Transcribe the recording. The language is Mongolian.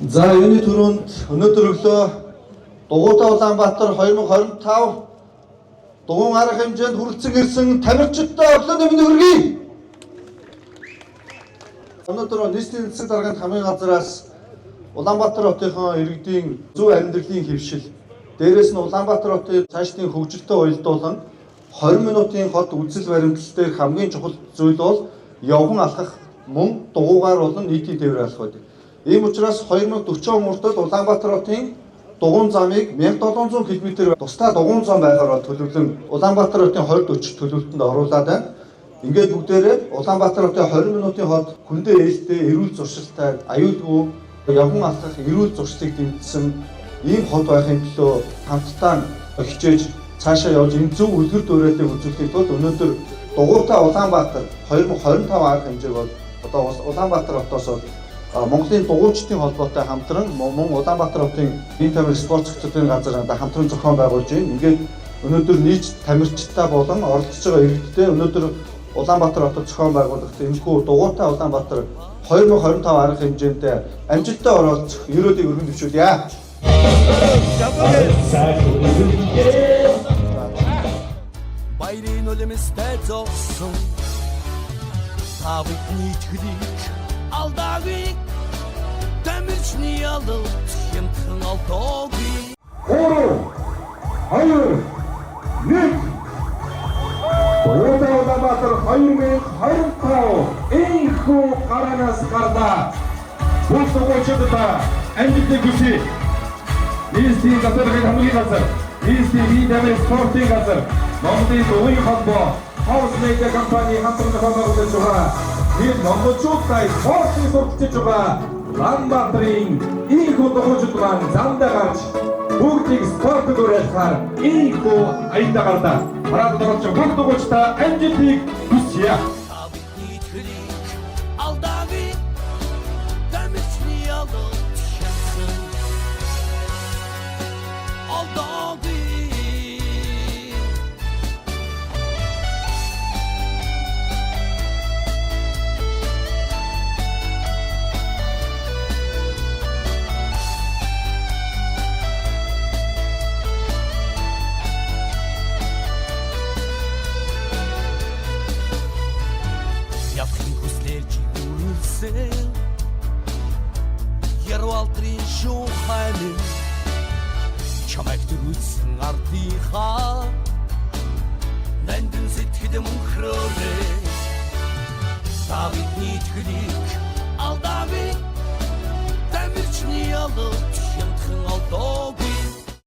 За юуны түрүүнд өнөөдөр өглөө Дугуйтай Улаанбаатар 2025 дугуйн арга хэмжээнд хүрэлцэн ирсэн тамирчидтай өглөөний мэндийг хүргэе. Өнөөдөр нийслэлийн засаг дарганд хамгийн газраас Улаанбаатар хотынхоо иргэдийн зөв амьдралын хэвшил, дээрээс нь Улаанбаатар хотын цаашдын хөгжилтэй уялдуулан 20 минутын хот үзэл баримтлал дээр хамгийн чухал зүйл бол явган алхах мөн дугуйгаар болон нийтийн тээврээр алхах байдаг. Ийм учраас 2040 он мөртөд Улаанбаатар хотын дугуйн замыг 1700 км тусдаа дугуйн зам байхаар төлөвлөн Улаанбаатар хотын 2040 төлөвлөлтөнд оруулаад байна. Ингээд бүгдээрээ Улаанбаатар хотын 20 минутын хот хүндээ ээлтэй, эрүүл зуршилтай, аюулгүй явган алхах, эрүүл зуршлыг дэмжсэн ийм хот байхын төлөө хамтдаа хичээж цаашаа явж энэ зөв үлгэр дуурайлыг үзүүлэхэд тулд өнөөдөр Дугуйтай Улаанбаатар 2025 арга хэмжээг бол одоо Улаанбаатар хотоос Монголын дугуйчдын холбоотой хамтран мөн Улаанбаатар хотын бие тамир спорт цогцлын газар хамтран зохион байгуулж байна. Ингээд өнөөдөр нийт тамирчидтай болон оролцож байгаа иргэдтэй өнөөдөр Улаанбаатар хотод зохион байгуулах энэхүү Дугуйтай Улаанбаатар 2025 арга хэмжээндээ амжилттай оролцох ерөөдийг өргөн дэвшүүлье. Баярын үлэмстэй зогсон тавхны чөлийг алдаагүй тамирчны ялалт хэмтэн алдаагүй 3 2 1 Дугуйтай Улаанбаатар 2025 энэхүү гаранаас гардаа бүх дугуйчдаа амжилтыг хүсье. Нийслэлийн засаг даргын хамгийн газар, нийслэлийн бие тамирын спортын газар, Монголын дугуйн холбоо, House Media компани хамтран зохион байгуулж байгаа. Бид монголчуудтай спортын сурталчилж байгаа Улаанбаатарын энэхүү дугуйчид маань замдаа гарч бүгдийг спортод уриалгахаар энэхүү аялдаа гардаа парад оролцож бүх дугуйчдаа амжилтыг хүсье. тавхны чөлийг алдаагүй тамирчны ялалт хэмтэн алдаагүй Ярвалтрын шуханы чамайг дөрүүлсэн ардынхаа нандин сэтгэд мөнхрөөрэй тавхны чөлийг алдаагүй тамирчны ялалт